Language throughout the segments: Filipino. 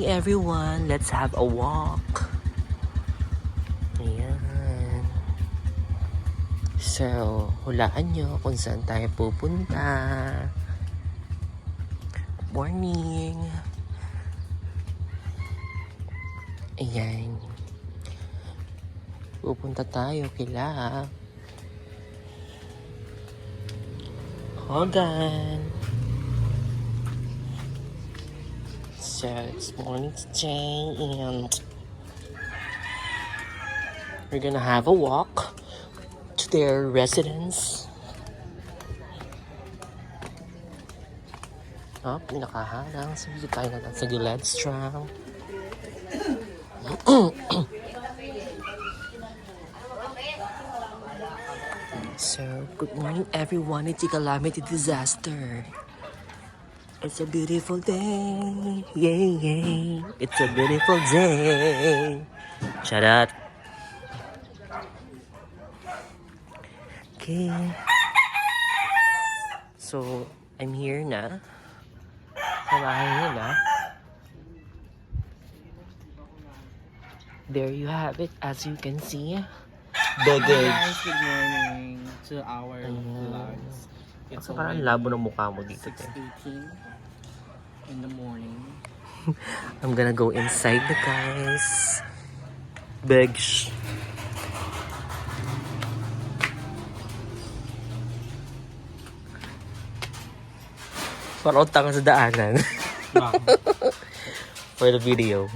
everyone, let's have a walk. Ayan. So, hulaan nyo kung saan tayo pupunta. Morning. Ayan. Pupunta tayo kila Hogan. So, it's morning today and we're gonna have a walk to their residence. Oh, pinakaharang. So, dito tayo na sa Gladstone. So, good morning everyone. It's a calamity disaster. It's a beautiful day. Yay, yay. It's a beautiful day. Charat. Okay. So, I'm here na. Sa bahay nila. There you have it. As you can see. Baggage. Guys, good morning to our vlogs. It's Parang labo ng mukha mo dito. 6:18 in the morning. I'm gonna go inside the guys. Bags. Parang tanga sa daanan. For the video.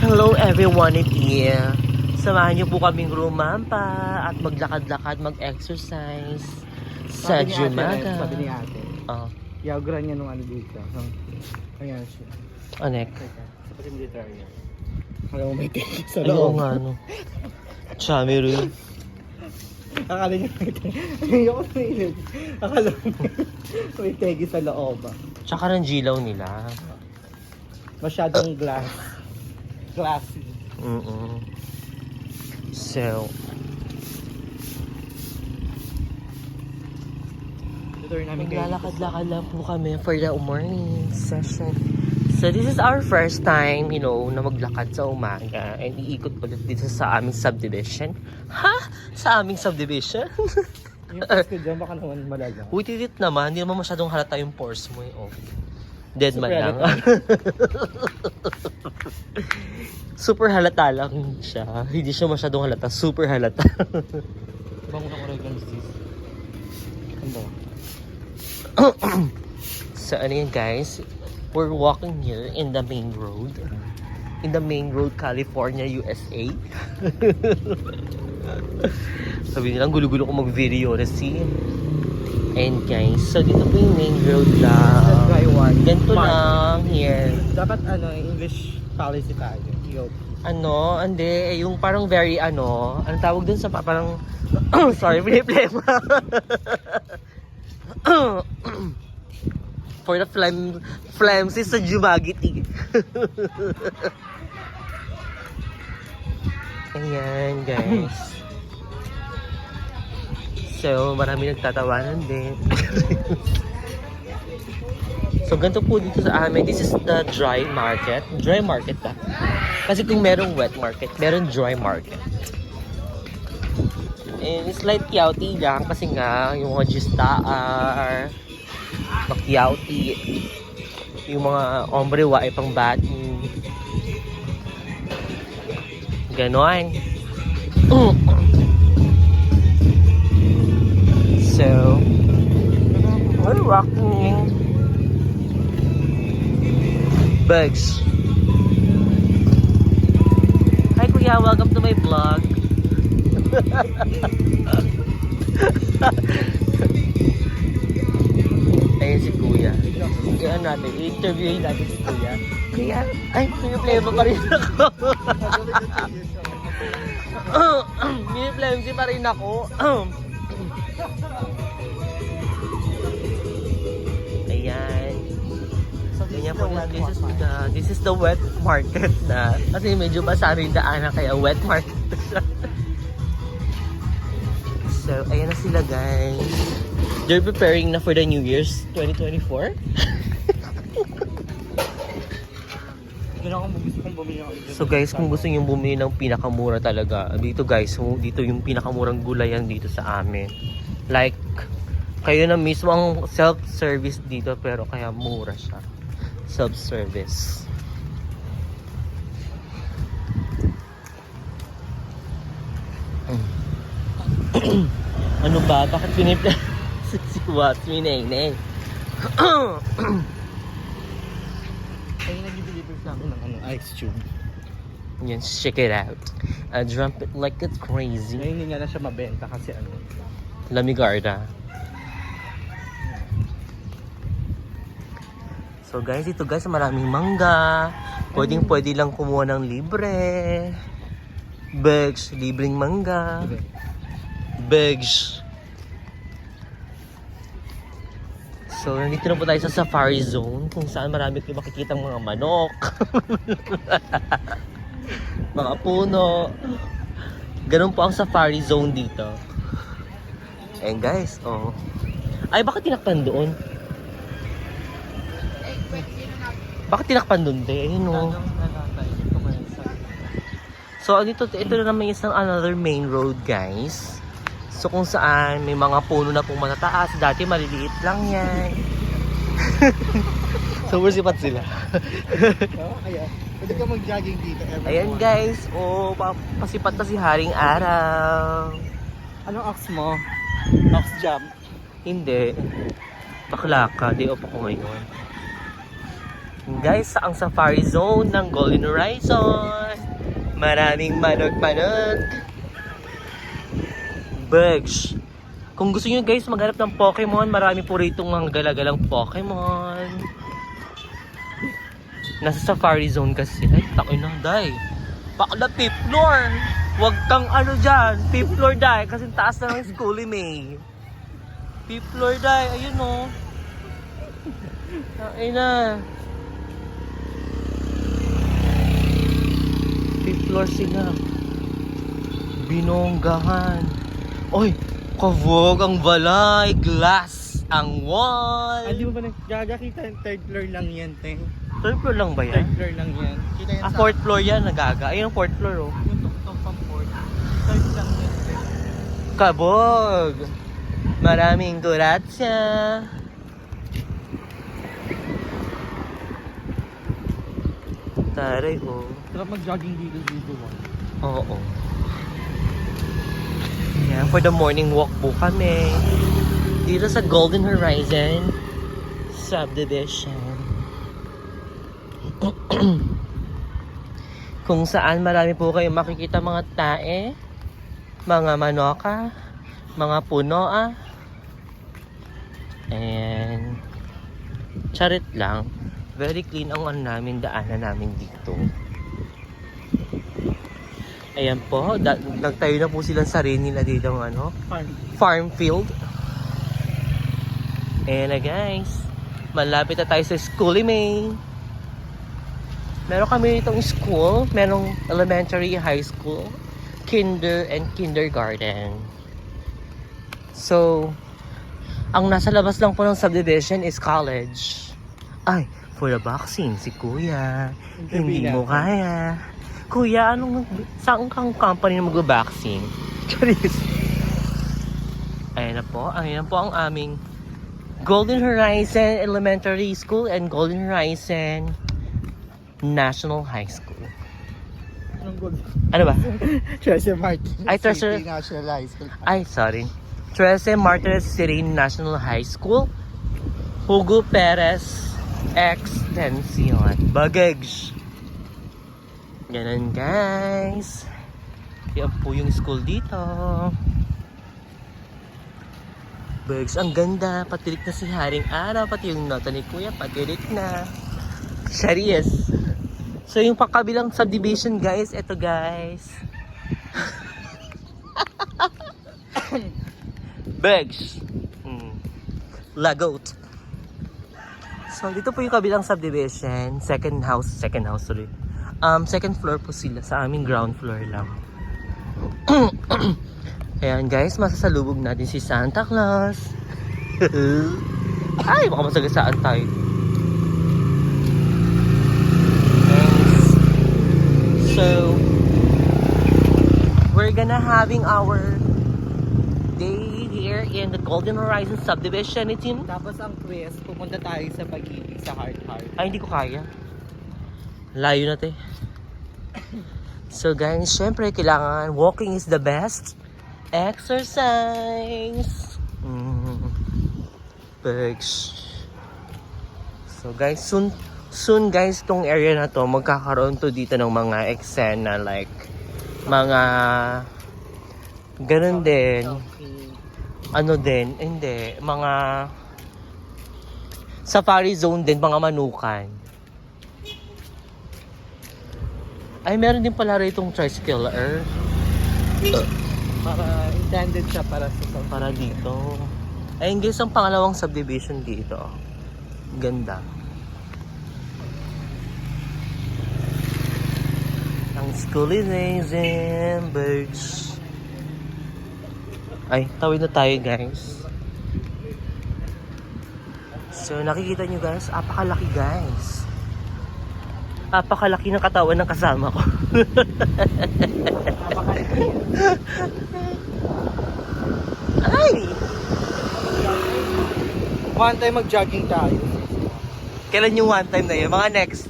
Hello everyone, it's here. Samahan niyo po kaming rumampa at maglakad-lakad, mag-exercise sa Jumaga. Sabi ni ate. Oh, Yagra niya nung ano dito. Ayan siya. anek. Sa military yan. Alam mo may tegi sa Ay, oo loob. nga, no. Chami rin. Akala niya may tegi. Ayoko na ilid. Akala mo may tegi sa loob. Tsaka rin gilaw nila. Masyadong glassy. So, Tutor namin kayo. maglalakad-lakad lang po kami for the morning session. So, this is our first time, you know, na maglakad sa umaga and iikot ulit dito sa aming subdivision. Ha? Sa aming subdivision? Yung first ko dyan, baka naman malaga. Uy, titit naman. Hindi naman masyadong halata yung pores mo eh. Oh. Dead man Super lang. Super halata lang siya. Hindi siya masyadong halata. Super halata. Bango ng oregano sis. Ang bango. So, ano yun guys? We're walking here in the main road. In the main road, California, USA. Sabi nilang gulo-gulo ko mag-video na scene. And guys, so dito po yung main road lang. Dry one. Ganito Park. lang here. Dapat English policy tayo. EOP. Ano, hindi, yung parang very anong tawag dun sa parang, sorry, piniplema. For the flamses sa Jumagiti. Ayan, guys. So, marami nagtatawanan din. So, ganito po dito sa amin. This is the dry market. Dry market ba? Kasi kung merong wet market, meron dry market. And it's like Kiauti lang kasi nga yung mga Gistar, Kiauti, yung mga ombre wae pang bati. Ganon. So, we're walking. Bugs. Hi Kuya, welcome to my vlog. Ayun si Kuya. Kaya natin, i-interviewin natin si Kuya. Kuya, ay, piniplema pa rin ako. Piniplema pa rin ako. Ayan. Ganyan po, this is the wet market na. Kasi medyo basa rin daanan kaya wet market siya. So, ayan na sila guys. They're preparing na for the New Year's 2024. Yun ako gusto kong bumili ng So guys, kung gusto niyo bumili ng pinakamura talaga, dito guys, dito yung pinakamurang gulayan dito sa amin. Like, kayo na mismo ang self-service dito pero kaya mura siya. Self-service. Ano ba? Bakit pinipla? Si what? Mineng. Ay, nag-deliver sa amin ng ice tube. Yan, check it out. I drop it like it's crazy. Ngayon hindi nga na siya mabenta kasi Lamigarda. So guys, ito guys, maraming mangga. Pwede lang kumuha ng libre. Bags, libreng mangga. Bags. So, nandito na po tayo sa Safari Zone kung saan marami kayo makikitang mga manok. Mga puno. Ganun po ang Safari Zone dito. And guys, oh. Ay, bakit tinakpan doon? Bakit tinakpan doon, te? Ayun, oh. So, ito na naman isang another main road, guys. So, kung saan may mga puno na pong matataas. Dati maliliit lang yan. So, sipat sila. Kaya, pwede ka mag-jogging dito. Ayan, guys. Oh, pasipat na si Haring Araw. Anong ox mo? Ox jump? Hindi. Bakla ka. Day off ako ngayon. Guys, ang Safari Zone ng Golden Horizon. Maraming manok-manok. Bugs. Kung gusto nyo guys maghanap ng Pokemon, marami po rito mga galagalang Pokemon. Nasa Safari Zone kasi. Ay, takoy na, day. Bakla, 5th floor. Huwag kang ano dyan. 5th floor, day. Kasi taas na ng school, May. 5th floor, day. Ayun, o. Ay na. 5th floor sila. Binonggahan. Oy, kavog ang balay, glass ang wall. Hindi mo ba nagkakita yung 3rd floor lang yan, Teng? 3rd floor lang ba yan? 3rd floor lang yan. Kita yan 4th floor yan, nagaga. Ayun ang 4th floor, oh. Yung tuktok pang 4th. 3rd lang yan, Teng. Kabog! Maraming kuratsa. Taray, oh. Sarap mag-jogging dito. Oo. Ayan, for the morning walk po kami. Dito sa Golden Horizon Subdivision. Kung saan marami po kayo makikita mga tae, mga manoka, mga punoa. And charit lang. Very clean ang namin, daanan namin dito. Ayan po, nagtayo na po silang sarili nila dito ng farm field. Ayan na guys, malapit na tayo sa school, May. Meron kami itong school, merong elementary, high school, kinder, and kindergarten. So, ang nasa labas lang po ng subdivision is college. Ay, for the vaccine, si Kuya. Hindi mo kaya. Kuya, saan kang company na mag-vaccine? Charis. Ayan po ang aming Golden Horizon Elementary School and Golden Horizon National High School. Anong gold? Ano ba? Trece Martin. Ay, Trece. City National High School. Ay, sorry. Trece Martinez City National High School. Hugo Perez Extension. Bagage. Ganun guys. Yan po yung school dito. Bags, ang ganda. Patilik na si Haring Araw. Pati yung nota ni Kuya, patilik na. Charis. So yung pakabilang subdivision guys, ito guys. Bags. Lagoat. So dito po yung kabilang subdivision. Second house, sorry. Second floor po sila, sa aming ground floor lang. Ayan guys, masasalubog natin si Santa Claus. Ay, baka masagasaan tayo. And So, we're gonna having our day here in the Golden Horizon subdivision. Tapos ang quiz, pupunta tayo sa pag-ibig sa Heart Heart. Ay, hindi ko kaya. Layo na, te. So guys, syempre, kailangan walking is the best exercise. Pegs. So guys, soon guys, tong area na to, magkakaroon to dito ng mga eksena like mga ganun din. Ano din, hindi, mga safari zone din, mga manukan. Ay, meron din pala rito tricycle Para intended siya para sa para dito. Ayun guys, ang pangalawang subdivision dito. Ganda. Ang schooly days and birds. Ay, tawid na tayo guys. So, nakikita nyo guys, apakalaki guys. Apakalaki ng katawan ng kasama ko. Ay! One time mag-jogging tayo. Kailan yung one time na yun? Mga next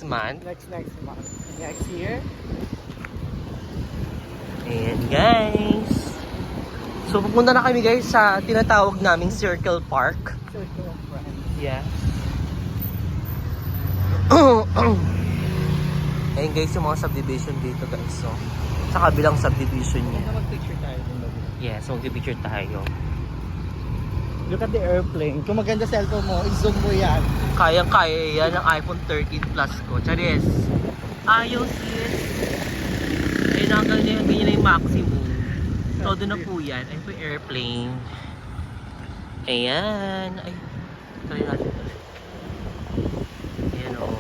month? Next month. Next year. Ayan guys. So pupunta na kami guys sa tinatawag naming Circle Park. Circle of Friends. Yeah. Ayan guys yung mga subdivision dito guys. So sa kabilang subdivision niya. Mag-picture tayo ng bago. Yes, mag-picture tayo. Look at the airplane. Kung maganda cellphone mo, i-zoom mo yan. Kayang-kaya yan ng iPhone 13 Plus ko. Charis. Ayos sis. Ayun na ganyan na yung maximum. Todo na po yan. Ayun po yung airplane. Ayan. Ay. Try natin. Ayan o.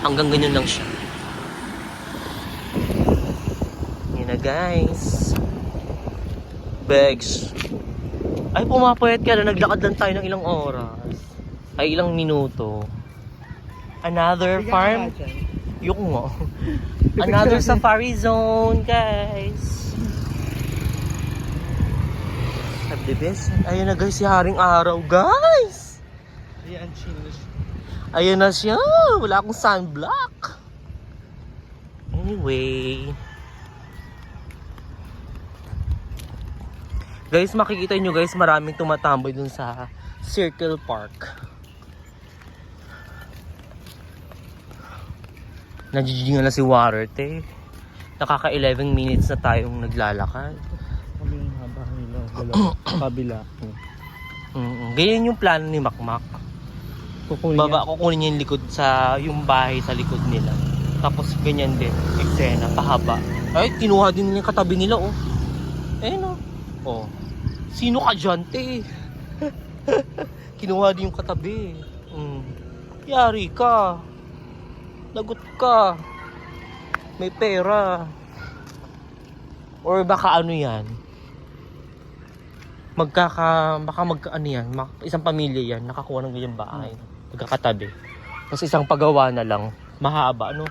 Hanggang ganyan lang siya. Ayan na guys. Bags. Ay, pumapayat ka na. Naglakad lang tayo ng ilang oras. Ay, ilang minuto. Another farm. Yung mo. Another safari zone, guys. Subdivision. Ayun na guys, si Haring Araw, guys. Ayan, chinos. Ayun na siya. Wala akong sunblock. Anyway. Guys, makikita nyo guys, maraming tumatamboy dun sa Circle Park. Nagigingan na si Water, te. Nakaka 11 minutes na tayong naglalakad. Kami yung haba nila. Kabila. Ganyan yung plano ni Makmak. Kukunin niya yung likod sa yung bahay sa likod nila. Tapos ganyan din, eksena, pahaba. Ay, kinuha din nila yung katabi nila, oh. Eh, no. Oh. Sino ka dyan, te? Kinuha din yung katabi. Yari ka. Lagot ka. May pera. Or baka ano yan? Ano yan? Isang pamilya yan. Nakakuha ng ganyang bahay. Magkakatabi. Tapos isang pagawa na lang. Mahaba, ano?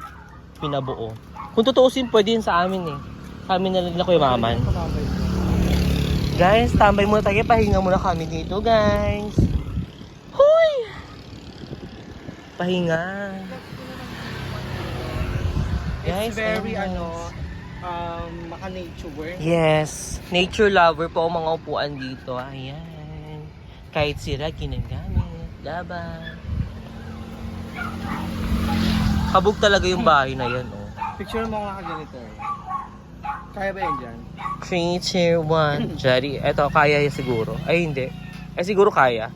Pinabuo. Kung tutuusin, pwede yun sa amin eh. Sa amin na lang na Kuya Maman. Guys, tambay muna tayo. Pahinga muna kami dito, guys. Hoy! Pahinga. It's very, ayan, maka-nature. Yes. Nature lover po ang mga upuan dito. Ayan. Kahit sira, ginagamit. Laban. Kabog talaga yung bahay na yan, oh. Picture mo nga ganito. Kaya ba yan dyan? 3, 2, 1. Jari. Eto, kaya yan siguro. Ay, hindi. Ay, siguro kaya.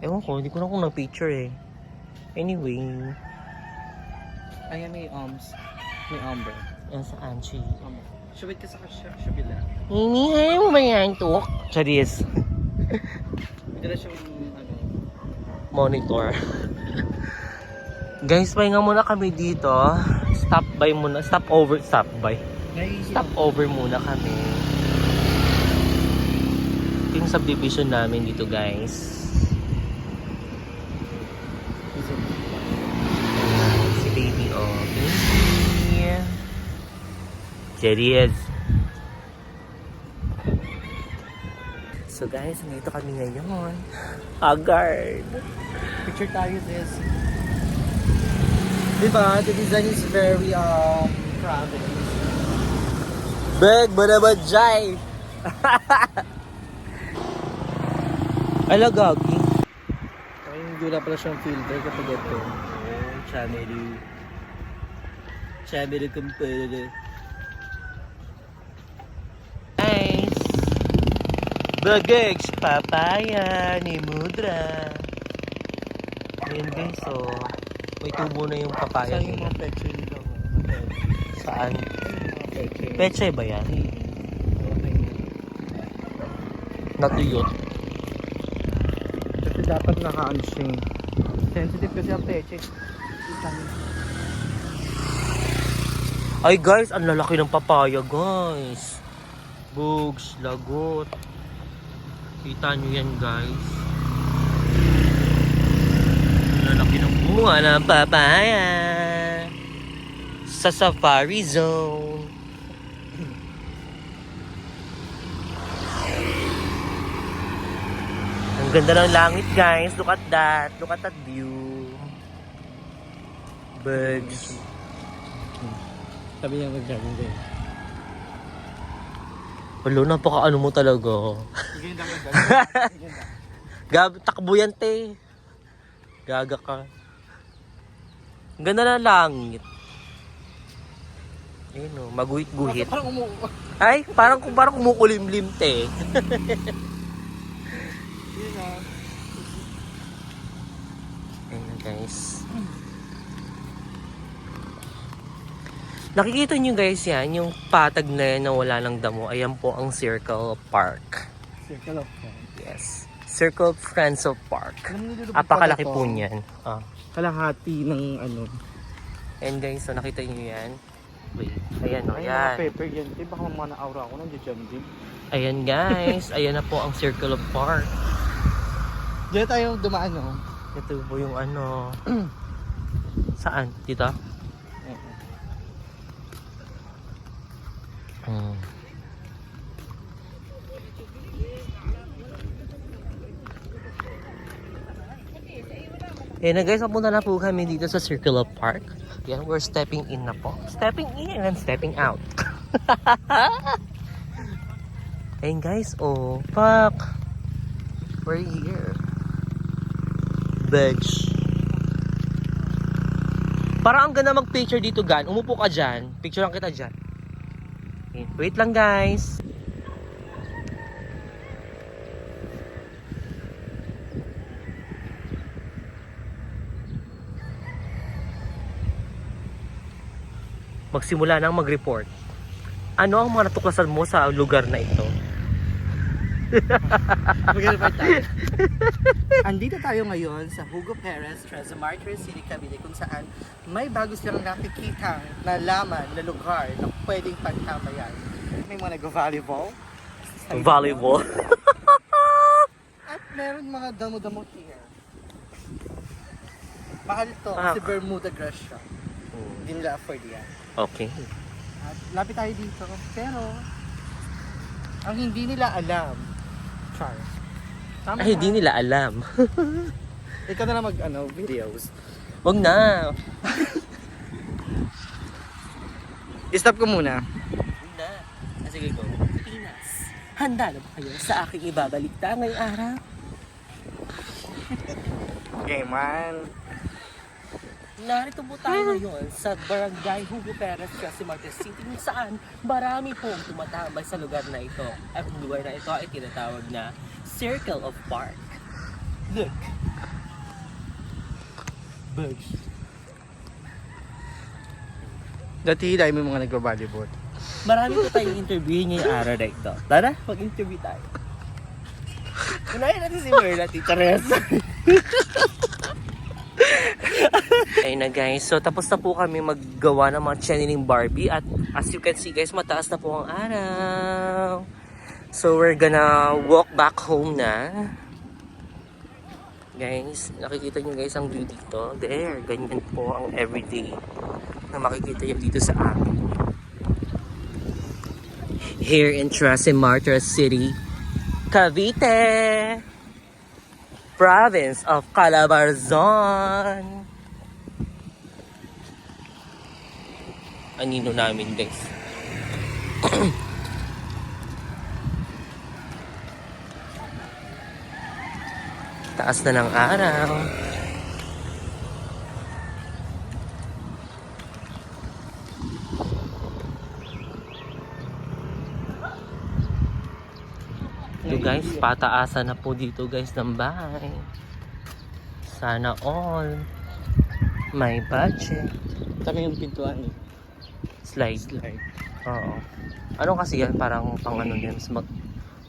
Ewan ko, hindi ko na kung nag-picture eh. Anyway. Ayan, may arms. May umber. Yan sa Anchi. Subit ka sa kabila. Hinihay mo ba yan, Tuk? Charis. Dala siyang, Monitor. Guys, pahinga muna kami dito. Stop over muna kami. Ito yung subdivision namin dito, guys. There he is. So guys, nandito kami ngayon. Haggard. Picture tayo this. Diba? The design is very province. Beg, Barabadjay! Ala, gagi. Ay, hindi wala pala siyang filter kapag ito. Chamelu kumpere. Nice! Bagex, papaya ni Mudra. Ayun guys, so may tubo na yung papaya Saan yung nila. mga peche nila? Saan? Peche. Peche ba yan? Natuyot. Kasi dapat naka-ano siya. Sensitive kasi ang peche. Ay guys, ang lalaki ng papaya guys. Bugs, lagot. Kita nyo yan guys. Ang lalaki ng bunga ng papaya. Sa safari zone. Ang ganda ng langit guys. Look at that. Look at that view. Birds. Sabi niya mag-jogging din. Wala, napaka-ano mo talaga. Ganda. Gab, takbo yan, te. Gaga ka. Ang ganda ng langit. Ayun o, maguhit-guhit. Parang Ay, parang kumukulimlim, te. Yun na. Ayun na, guys. Nakikita nyo guys yan, yung patag na yan na wala ng damo. Ayan po ang Circle Park. Circle of Friends. Yes. Circle Friends Park. Nilulubog Apakalaki pala po to. niyan. Ah. Kalahati ng ano. And guys, so nakita nyo yan. Wait, ayan o, Ay, mga yan. pepper yan. Eh, baka mamana aura ako nandiyan din. Ayan guys, ayan na po ang Circle of Park. Diyan tayo dumaan, no? Ito po yung ano. Saan? Dito? Hmm. Ayan na guys, papunta na po kami dito sa Circle of Park. Yan, we're stepping in na po. Stepping in and stepping out. Ayan guys, oh, fuck. We're here. Bitch. Parang ang ganda mag-picture dito, Gan. Umupo ka dyan. Picture lang kita dyan. Okay. Wait lang, guys. Magsimula nang mag-report. Ano ang mga natuklasan mo sa lugar na ito? Mag-report tayo. Andito tayo ngayon sa Hugo Perez, Treza Martyrs City, Cavite, kung saan may bago silang nakikita na laman na lugar na pwedeng pagtamayan. May mga nag-volleyball. Volleyball. At meron mga damo-damo here. Mahal to kasi Bermuda grass siya. Hindi nila afford yan. Okay. At lapit tayo dito. Pero, ang hindi nila alam, Char. Tama Ay, hindi nila alam. Ikaw na lang videos. Wag na. I-stop ko muna. Wag na. Sige, go. Pinas, handa na ba kayo sa aking ibabalikta ngayong araw? Okay, man. Narito po tayo ngayon sa Barangay Hugo Perez, Treza Martyrs City, kung saan marami pong tumatambay sa lugar na ito. At ang lugar na ito ay tinatawag na Circle of Park. Look. Bugs. Dati dahil may mga nagbabalibot. Marami po tayong interview ngayong araw na ito. Tara, mag-interview tayo. Unahin natin si Merla, Tita Reza. Ayun na guys, so tapos na po kami maggawa ng mga channeling Barbie at as you can see guys, mataas na po ang araw. So we're gonna walk back home na. Guys, nakikita nyo guys ang view dito. There, ganyan po ang everyday na makikita nyo dito sa amin. here in Trasimartra City, Cavite, province of Calabarzon. Anino namin, guys. Taas na ng araw. Ito guys, pataasan na po dito guys ng bahay. Sana all may budget. Kami yung pintuan eh. Slide. Oo. Ano kasi yan? Parang pang ano din,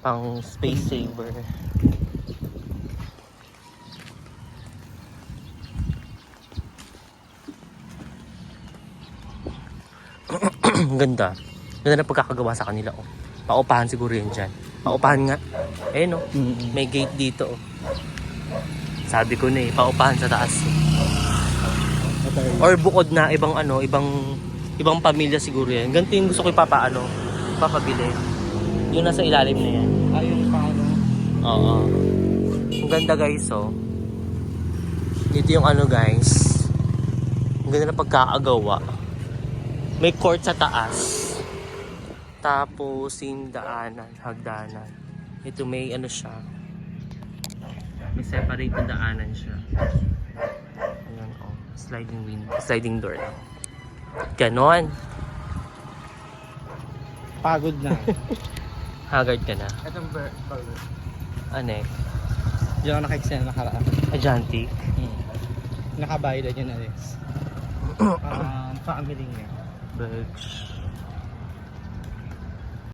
pang space saver. Ganda. Ganda na pagkakagawa sa kanila. Oh. Paupahan siguro yan dyan. Paupahan nga. Eh no, may gate dito. Oh. Sabi ko na eh, paupahan sa taas. Or bukod na ibang ano, ibang pamilya siguro yan. Ganito yung gusto ko papabili. Yung nasa ilalim na yan. Yung paano? Oo. Ang ganda guys, oh. Dito yung ano guys. Ang ganda na pagkakagawa. May court sa taas. Tapos yung daanan, hagdanan. Ito may ano siya. May separate na daanan siya. Ayan, oh. Sliding door lang. Ganon. Pagod na. Haggard ka na. Itong burger. Ano eh? Diyan ako naka-extend nakaraan. Ajantic. Nakabayad na yun, Alex. Family niya. Bags.